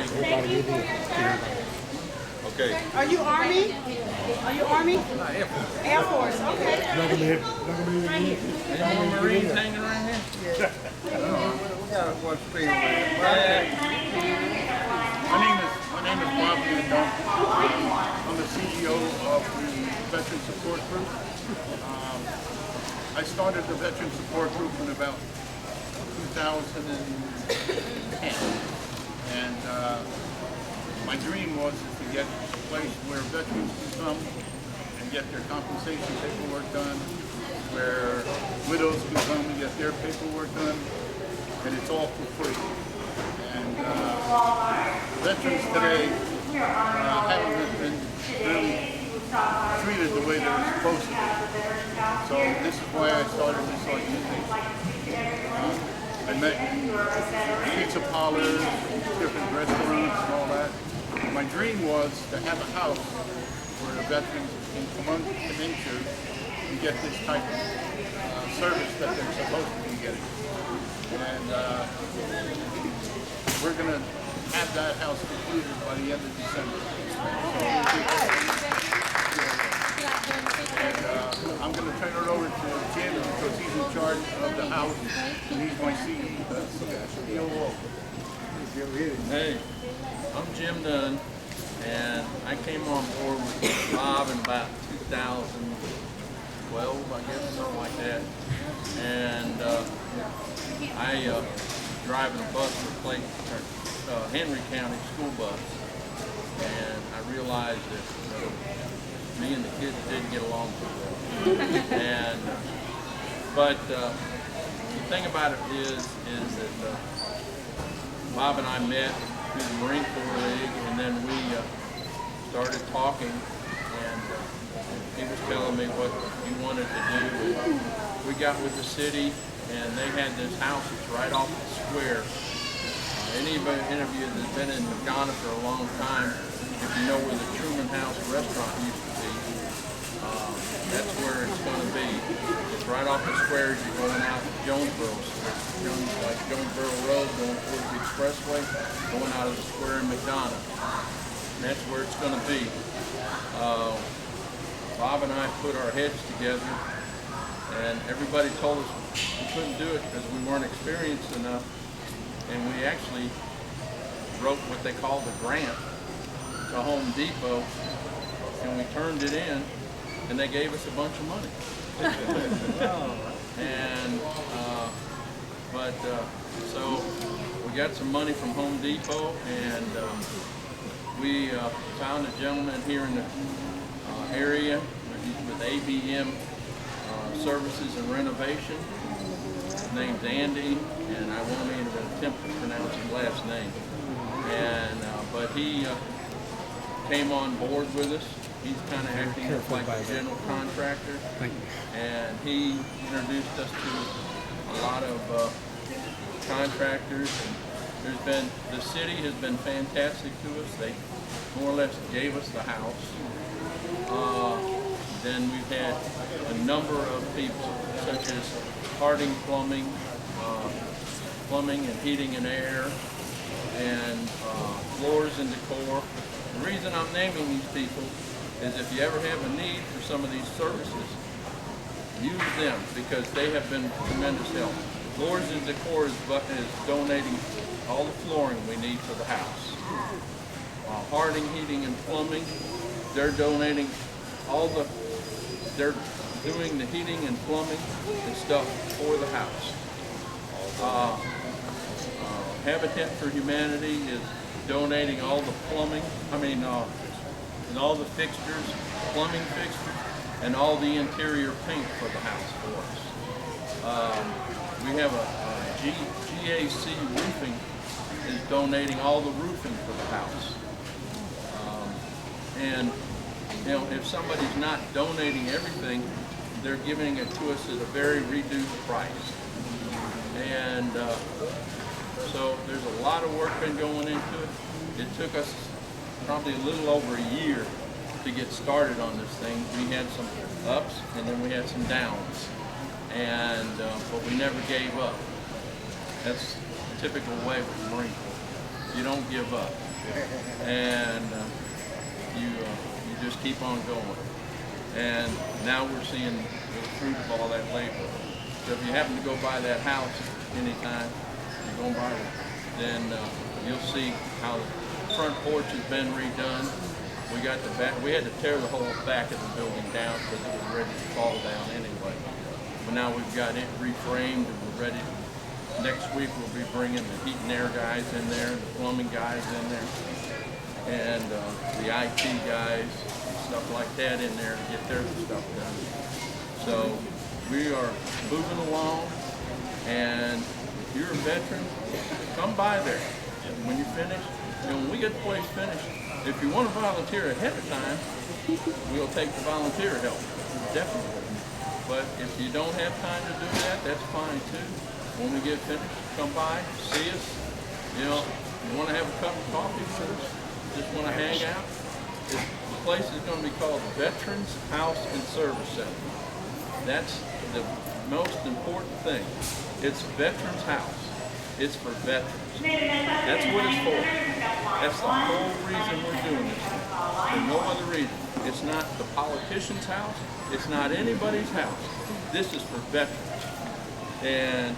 Thank you for your service. Okay. Are you Army? Are you Army? Air Force. Air Force, okay. Any more Marines hanging around here? Yeah. We got one stream over there. My name is Bob McDonough. I'm the CEO of the Veteran Support Group. I started the Veteran Support Group in about 2010. And my dream was to get a place where veterans can come and get their compensation paperwork done, where widows can come and get their paperwork done, and it's all for free. And veterans today haven't been really treated the way they're supposed to be. So this is why I started this organization. I met pizza parlors, different restaurants and all that. My dream was to have a house where the veterans can come into and get this type of service that they're supposed to be getting. And we're going to have that house completed by the end of December. And I'm going to turn it over to Jim because he's in charge of the house and he's my CEO. Hey, I'm Jim Dunn, and I came on board with Bob in about 2012, I guess, something like that. And I driving a bus for Henry County school bus, and I realized that me and the kids didn't get along too well. And but the thing about it is that Bob and I met through the Marine Corps League, and then we started talking, and he was telling me what he wanted to do. And we got with the city, and they had this house that's right off the square. Any of you that's been in McDonough for a long time, if you know where the Truman House restaurant used to be, that's where it's going to be. It's right off the square as you're going out to Jonesboro. Like Jonesboro Road, going towards the expressway, going out of the square in McDonough. And that's where it's going to be. Bob and I put our heads together, and everybody told us we couldn't do it because we weren't experienced enough. And we actually wrote what they called a grant to Home Depot, and we turned it in, and they gave us a bunch of money. And so we got some money from Home Depot, and we found a gentleman here in the area with ABM Services and Renovation. His name's Andy, and I won't even attempt to pronounce his last name. And but he came on board with us. He's kind of acting as like a general contractor, and he introduced us to a lot of contractors. And the city has been fantastic to us. They more or less gave us the house. Then we've had a number of people, such as Harding Plumbing, and heating and air, and floors and decor. The reason I'm naming these people is if you ever have a need for some of these services, use them because they have been tremendous help. Floors and Decor is donating all the flooring we need for the house. Harding Heating and Plumbing, they're donating they're doing the heating and plumbing and stuff for the house. Habitat for Humanity is donating all the plumbing, and all the fixtures, plumbing fixtures, and all the interior paint for the house for us. We have a GAC Roofing is donating all the roofing for the house. And if somebody's not donating everything, they're giving it to us at a very reduced price. And so there's a lot of work been going into it. It took us probably a little over a year to get started on this thing. We had some ups and then we had some downs, and but we never gave up. That's the typical way with the Marine Corps. You don't give up. and you just keep on going. And now we're seeing the fruit of all that labor. So if you happen to go by that house anytime, you're going by it, then you'll see how the front porch has been redone. We got the back. We had to tear the whole back of the building down because it was ready to fall down anyway. But now we've got it reframed and we're ready. Next week we'll be bringing the heat and air guys in there, the plumbing guys in there, and the IT guys, stuff like that in there to get their stuff done. So we are moving along, and if you're a veteran, come by there. When you finish, when we get the place finished, if you want to volunteer ahead of time, we'll take the volunteer help, definitely. But if you don't have time to do that, that's fine too. When we get finished, come by, see us. You know, you want to have a cup of coffee first, just want to hang out. The place is going to be called the Veterans House and Service Center. That's the most important thing. It's Veterans House. It's for veterans. That's what it's for. That's the whole reason we're doing this. For no other reason. It's not the politician's house. It's not anybody's house. This is for veterans. And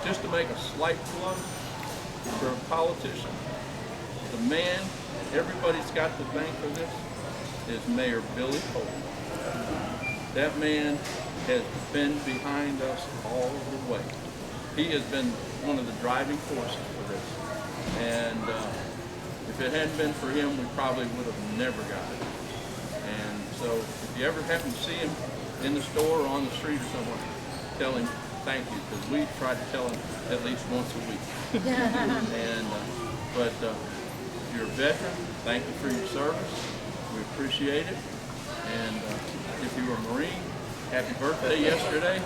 just to make a slight plug for a politician, the man everybody's got to thank for this is Mayor Billy Cole. That man has been behind us all the way. He has been one of the driving forces for this. And if it hadn't been for him, we probably would have never got it. And so if you ever happen to see him in the store or on the street or somewhere, tell him thank you, because we try to tell him at least once a week. And but if you're a veteran, thank you for your service. We appreciate it. And if you were a Marine, happy birthday yesterday.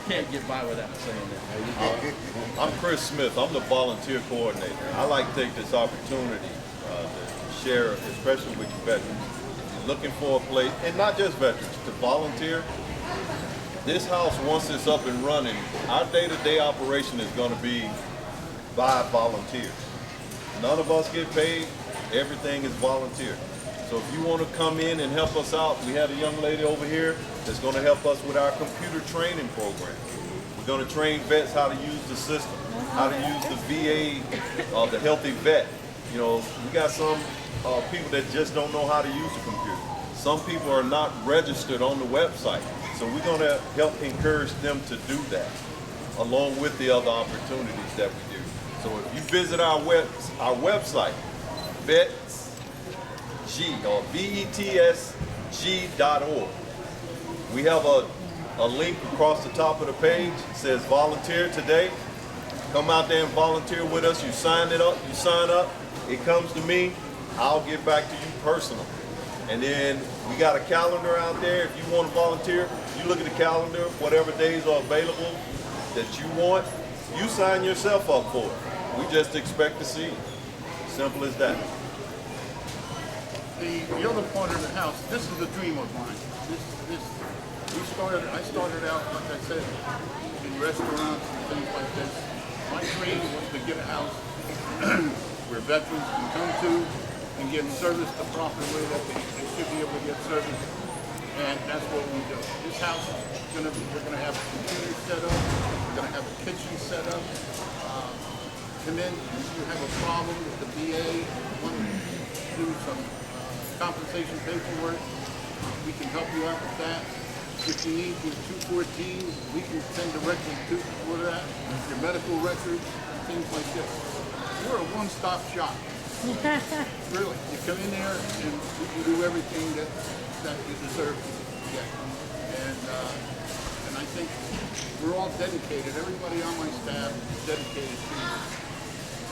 Can't get by without saying that. I'm Chris Smith. I'm the volunteer coordinator. I like to take this opportunity to share, especially with you veterans. If you're looking for a place, and not just veterans, to volunteer. This house, once it's up and running, our day-to-day operation is going to be by volunteers. None of us get paid. Everything is volunteer. So if you want to come in and help us out, we have a young lady over here that's going to help us with our computer training program. We're going to train vets how to use the system, how to use the VA, the Healthy Vet. You know, we got some people that just don't know how to use a computer. Some people are not registered on the website. So we're going to help encourage them to do that, along with the other opportunities that we do. So if you visit our website, VETSG.org. We have a link across the top of the page. It says volunteer today. Come out there and volunteer with us. You sign up, it comes to me, I'll get back to you personally. And then we got a calendar out there. If you want to volunteer, you look at the calendar, whatever days are available that you want, you sign yourself up for it. We just expect to see you. Simple as that. The other part of the house, this is a dream of mine. I started out, like I said, in restaurants and things like this. My dream was to get a house where veterans can come to and get service the proper way that they should be able to get service. And that's what we do. This house is we're gonna have a computer set up, we're gonna have a kitchen set up. Come in, if you have a problem with the VA, want to do some compensation paperwork, we can help you out with that. If you need your 214, we can send directly for that, your medical records, and things like this. We're a one-stop shop. Really, you come in there and we can do everything that you deserve to get. And I think we're all dedicated. Everybody on my staff is dedicated to this.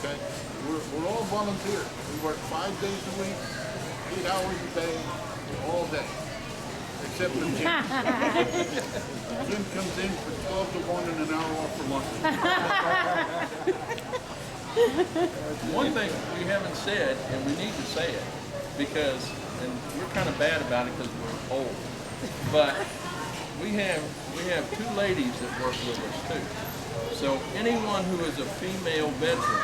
Okay, we're all volunteers. We work 5 days a week, 8 hours a day, all day. Except for Jim. Jim comes in for 12 to 1 and an hour off for lunch. One thing we haven't said, and we need to say it, because, and we're kind of bad about it because we're old, but we have 2 ladies that work with us too. So anyone who is a female veteran,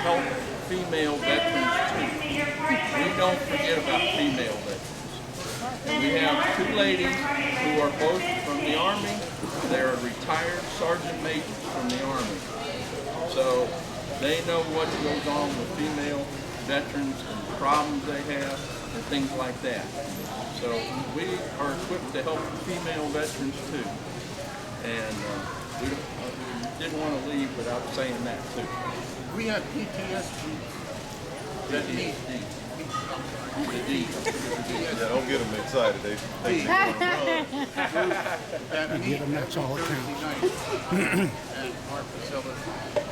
help female veterans too. We don't forget about female veterans. We have two ladies who are both from the Army. They're retired sergeant majors from the Army. So they know what goes on with female veterans and the problems they have and things like that. So we are equipped to help female veterans too. And we didn't want to leave without saying that too. We have PTSD. Yeah, don't get them excited. They Get them, that's all it counts. At our facility.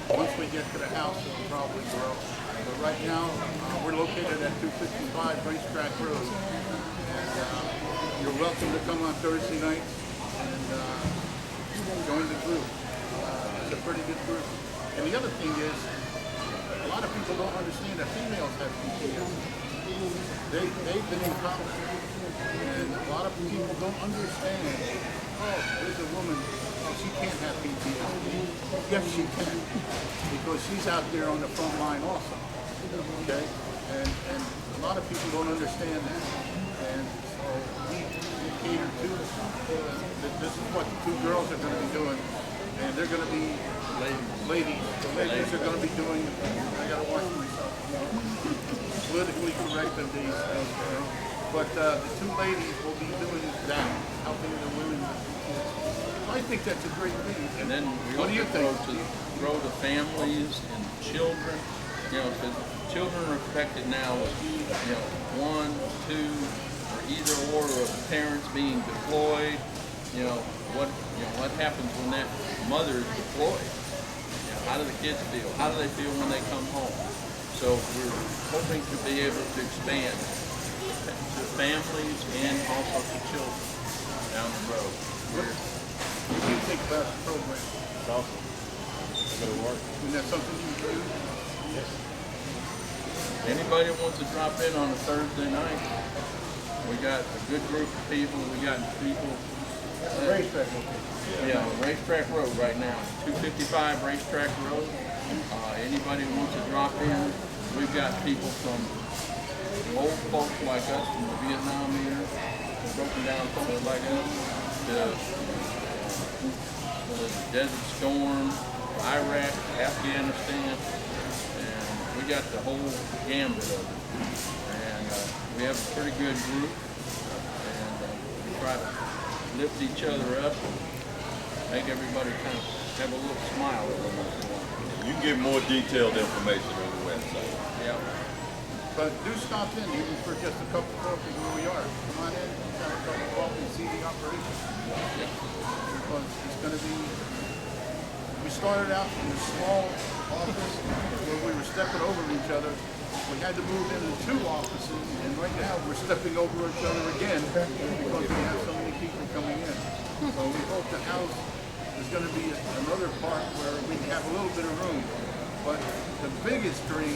Once we get to the house, it'll probably grow. But right now, we're located at 255 Racetrack Road. And you're welcome to come on Thursday nights and join the group. It's a pretty good group. And the other thing is, a lot of people don't understand that females have PTSD. They've been in college, and a lot of people don't understand, oh, there's a woman, she can't have PTSD. Yes, she can, because she's out there on the front line also, okay? And a lot of people don't understand that. And so we cater to, this is what the two girls are going to be doing, and they're going to be ladies. The ladies are going to be doing, I got to watch myself. Politically correct of these things, you know? But the two ladies will be doing that, helping the women. I think that's a great thing. And then we what do you think? Grow to families and children, you know, because children are affected now with, you know, 1, 2, or either or of parents being deployed. You know what happens when that mother is deployed? You know, how do the kids feel? How do they feel when they come home? So we're hoping to be able to expand to families and also to children down the road. What do you think about the program? It's awesome. It's going to work. Isn't that something you do? Yes. Anybody wants to drop in on a Thursday night? We got a good group of people. We got people. Racetrack. Yeah, Racetrack Road right now. 255 Racetrack Road. Anybody who wants to drop in, we've got people from old folks like us from the Vietnam era, broken down folks like us, the Desert Storm, Iraq, Afghanistan, and we got the whole gambit of it. And we have a pretty good group, and we try to lift each other up, make everybody kind of have a little smile every once in a while. You can get more detailed information on the website. Yeah. But do stop in, even for just a cup of coffee where we are. Come on in, have a cup of coffee and see the operation. Yeah. Because it's going to be, we started out in a small office where we were stepping over each other. We had to move into 2 offices, and right now we're stepping over each other again because we have so many people coming in. So we hope the house is going to be another part where we have a little bit of room. But the biggest dream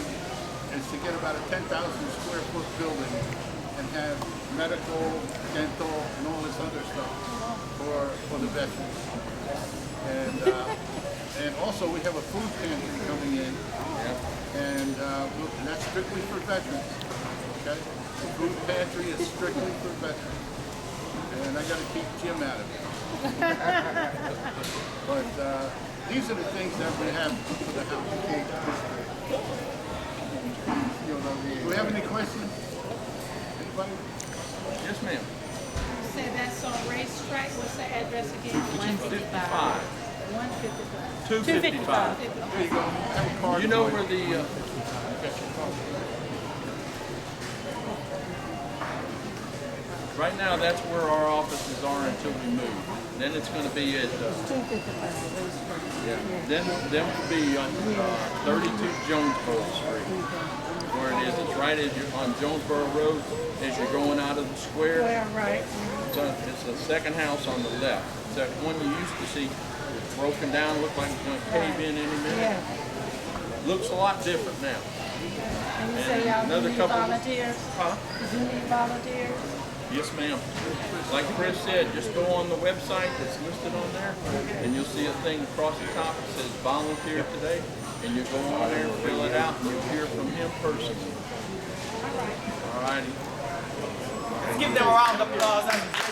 is to get about a 10,000 square foot building and have medical, dental, and all this other stuff for the veterans. And also we have a food pantry coming in, and that's strictly for veterans. Okay, the food pantry is strictly for veterans, and I got to keep Jim out of it. But these are the things that we have for the house. Do we have any questions? Anybody? Yes, ma'am. You said that's on Racetrack. What's the address again? 255. 155. 255. There you go. Have a card. You know for where the right now that's where our offices are until we move. Then it's going to be at then we'll be on 32 Jonesboro Street, where it is. It's right as you're on Jonesboro Road as you're going out of the square. Right. It's the second house on the left. It's that one you used to see broken down, looked like it's going to cave in any minute. Yeah. Looks a lot different now. And you say y'all another need couple- volunteers? Huh? You need volunteers? Yes, ma'am. Like Chris said, just go on the website that's listed on there, and you'll see a thing across the top that says volunteer today, and you go on there and fill it out, and you'll hear from him personally. All righty. Let's give them a round of applause.